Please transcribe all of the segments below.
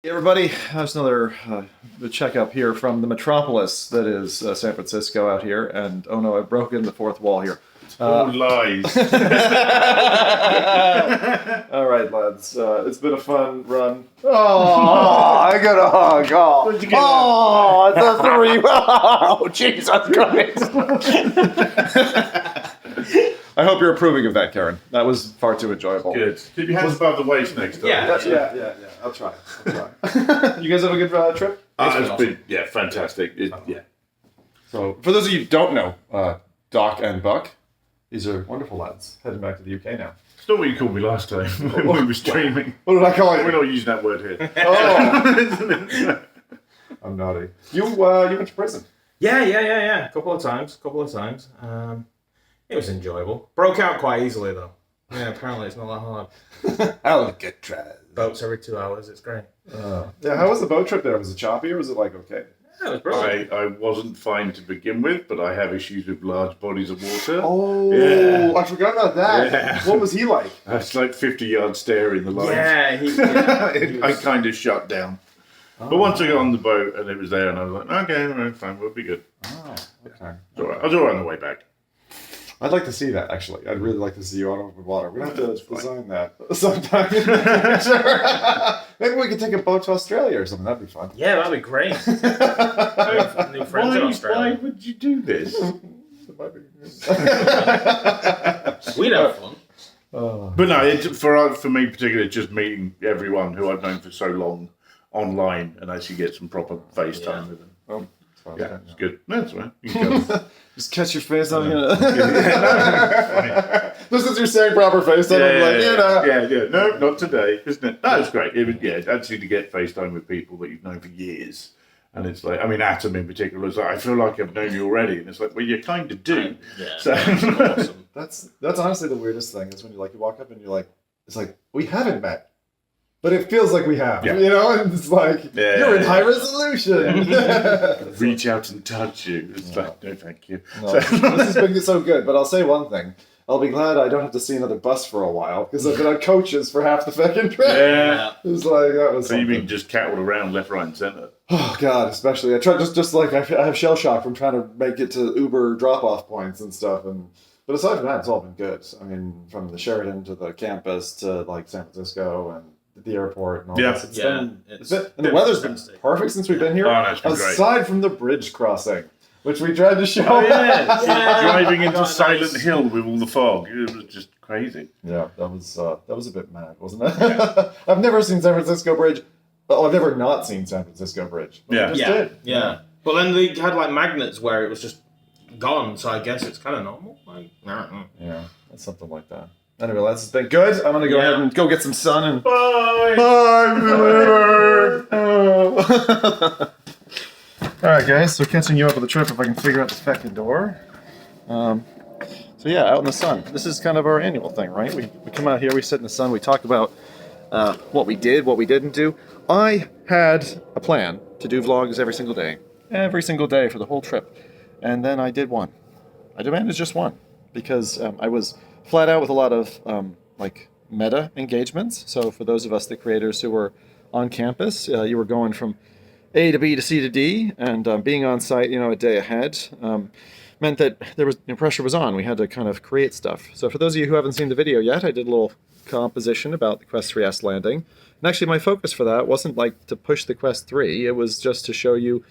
Hey everybody, there's another checkup here from the metropolis that is San Francisco out here, and oh no, I've broken the fourth wall here. All lies. All right, lads, it's been a fun run. Oh, I got a hug. Oh, Where'd you get oh, it's a three. Oh, Jesus Christ. I hope you're approving of that, Karen. That was far too enjoyable. Good. Keep your hands above the waist next time. Yeah. I'll try. You guys have a good trip? It's been fantastic. Yeah. So, for those of you who don't know, Doc and Buck, these are wonderful lads heading back to the UK now. It's not what you called me last time when we were streaming. What did I call We're you? not using that word here. Oh, I'm naughty. You went to prison. Yeah. A couple of times. It was enjoyable. Broke out quite easily though. Yeah, apparently it's not that hard. Alcatraz. Boats every 2 hours. It's great. Yeah, how was the boat trip there? Was it choppy or was it like okay? Yeah, it was brilliant. I wasn't fine to begin with, but I have issues with large bodies of water. Oh, Yeah. I forgot about that. Yeah. What was he like? That's like 50-yard stare in the lines. Yeah, he I was- kind of shut down. But once I got on the boat and it was there, and I was like, okay, all right, fine, we'll be good. Oh, okay. It's all right. I was all right on the way back. I'd like to see that, actually. I'd really like to see you on open water. We're going to have to That's design that sometime in the future. Maybe we could take a boat to Australia or something. That'd be fun. Yeah, that'd be great. I have new friends in Why Australia. would you do this? We'd have fun. But no, for me particularly, it's just meeting everyone who I've known for so long online and actually get some proper FaceTime Yeah. with them. Oh, Yeah, it's good. No, that's right. You can go. just catch your face on here. Funny. Just as you're saying proper face, I'm like, yeah. No, not today, isn't it? No, it's great. It was, actually to get FaceTime with people that you've known for years. And it's like, I mean, Atom in particular was like, I feel like I've known you already. And it's like, well, you kind of do. Yeah, So- awesome. That's honestly the weirdest thing is when you walk up and you're like, it's like, we haven't met. But it feels like we have, Yeah. and it's like, Yeah. you're in high resolution. Reach out and touch you. It's like, no, thank you. No, this has been so good, but I'll say one thing. I'll be glad I don't have to see another bus for a while, because I've been on coaches for half the fucking trip. Yeah. It's like, that was So you've something. been just cattled around left, right, and centre. Oh, God, especially. I try just like, I have shell shock from trying to make it to Uber drop-off points and stuff, but aside from that, it's all been good. I mean, from the Sheraton to the campus to, like, San Francisco and the airport and all Yeah. this. It's Yeah, been, it's and the weather's been fantastic. perfect since we've been here. Oh, no, it's been great. Aside from the bridge crossing, which we tried to show. Oh, yeah. Yeah. Driving I into got Silent nice. Hill with all the fog. It was just crazy. Yeah, that was a bit mad, wasn't it? I've never seen San Francisco Bridge. Well, I've never not seen San Francisco Bridge. But we Yeah. just Yeah, did. yeah. But then they had like magnets where it was just gone, so I guess it's kind of normal. Like, I don't know. Yeah, that's something like that. Anyway, that's been good. I'm gonna go Yeah. ahead and go get some sun and. Bye! Bye, Miller. All right, guys. So catching you up with the trip, if I can figure out the fucking door. So yeah, out in the sun. This is kind of our annual thing, right? We come out here, we sit in the sun, we talk about what we did, what we didn't do. I had a plan to do vlogs every single day for the whole trip, and then I did one. I demanded just one because I was flat out with a lot of like meta engagements. So for those of us, the creators who were on campus, you were going from A to B to C to D, and being on site, a day ahead. Meant that pressure was on. We had to kind of create stuff. So for those of you who haven't seen the video yet, I did a little composition about the Quest 3S landing. And actually my focus for that wasn't like to push the Quest 3, it was just to show you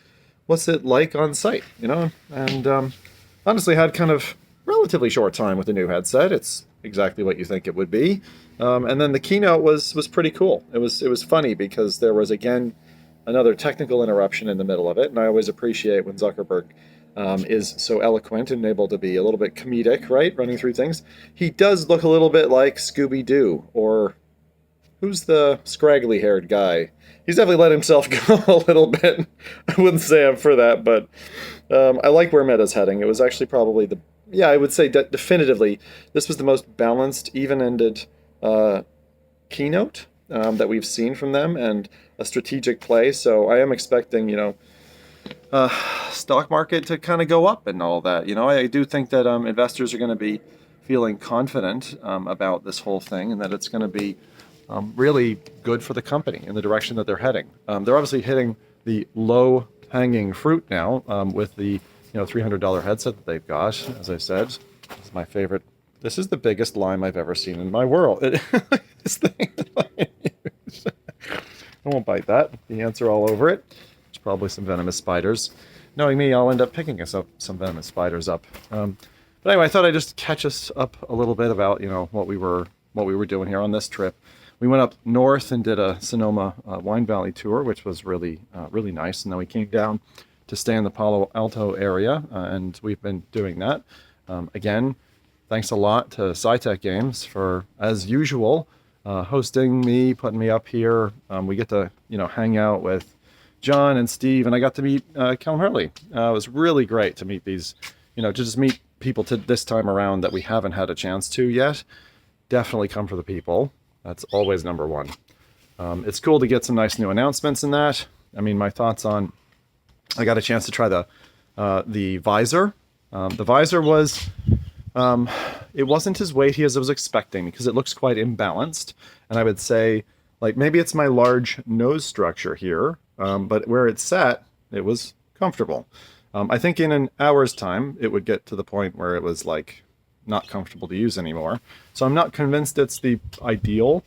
what's it like on site, And honestly had kind of relatively short time with the new headset. It's exactly what you think it would be. And then the keynote was pretty cool. It was funny because there was again another technical interruption in the middle of it, and I always appreciate when Zuckerberg is so eloquent and able to be a little bit comedic, right? Running through things. He does look a little bit like Scooby-Doo, or who's the scraggly-haired guy? He's definitely let himself go a little bit. I wouldn't say I'm for that, but I like where Meta's heading. It was actually probably I would say definitively, this was the most balanced, even-ended keynote that we've seen from them, and a strategic play. So I am expecting, stock market to kind of go up and all that. I do think that investors are going to be feeling confident about this whole thing, and that it's going to be really good for the company in the direction that they're heading. They're obviously hitting the low-hanging fruit now with the $300 headset that they've got. As I said, it's my favorite. This is the biggest lime I've ever seen in my world. This thing. I won't bite that. The ants are all over it. There's probably some venomous spiders. Knowing me, I'll end up picking us up some venomous spiders up. But anyway, I thought I'd just catch us up a little bit about what we were doing here on this trip. We went up north and did a Sonoma Wine Valley tour, which was really really nice. And then we came down to stay in the Palo Alto area, and we've been doing that. Again, thanks a lot to SciTech Games for, as usual, hosting me, putting me up here. We get to hang out with John and Steve, and I got to meet Callum Hurley. It was really great to meet these, to just meet people to this time around that we haven't had a chance to yet. Definitely come for the people. That's always number one. It's cool to get some nice new announcements in that. I mean, my thoughts on, I got a chance to try the visor. The visor was, it wasn't as weighty as I was expecting because it looks quite imbalanced. And I would say, like, maybe it's my large nose structure here, but where it sat, it was comfortable. I think in an hour's time, it would get to the point where it was, like, not comfortable to use anymore. So I'm not convinced it's the ideal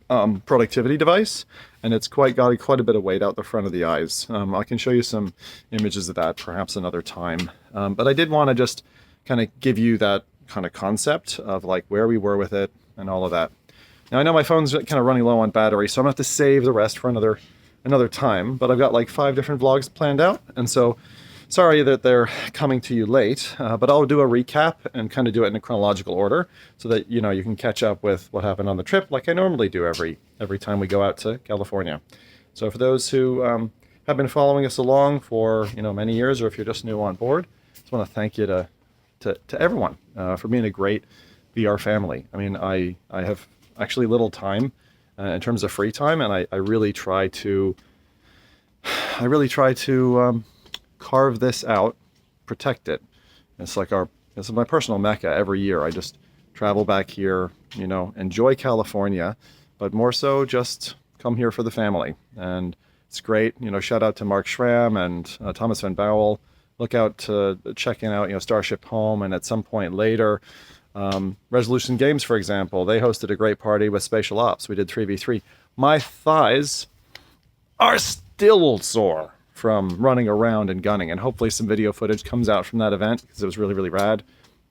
productivity device, and it's got quite a bit of weight out the front of the eyes. I can show you some images of that perhaps another time. But I did want to just kind of give you that kind of concept of like where we were with it and all of that. Now I know my phone's kind of running low on battery, so I'm gonna have to save the rest for another time, but I've got like 5 different vlogs planned out, and so sorry that they're coming to you late, but I'll do a recap and kind of do it in a chronological order so that you can catch up with what happened on the trip like I normally do every time we go out to California. So for those who have been following us along for many years, or if you're just new on board, I just want to thank you to everyone for being a great VR family. I mean, I have actually little time in terms of free time, and I really try to carve this out, protect it. It's like this is my personal mecca every year. I just travel back here, enjoy California, but more so just come here for the family. And it's great. Shout out to Mark Schramm and Thomas Van Bowel. Look out to checking out, Starship Home, and at some point later, Resolution Games, for example, they hosted a great party with Spatial Ops. We did 3v3. My thighs are still sore from running around and gunning, and hopefully some video footage comes out from that event because it was really, really rad.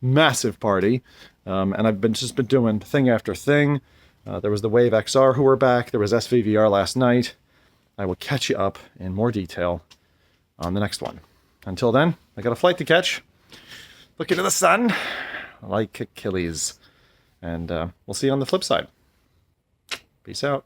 Massive party, and I've just been doing thing after thing. There was the Wave XR who were back. There was SVVR last night. I will catch you up in more detail on the next one. Until then, I got a flight to catch. Look into the sun like Achilles. And we'll see you on the flip side. Peace out.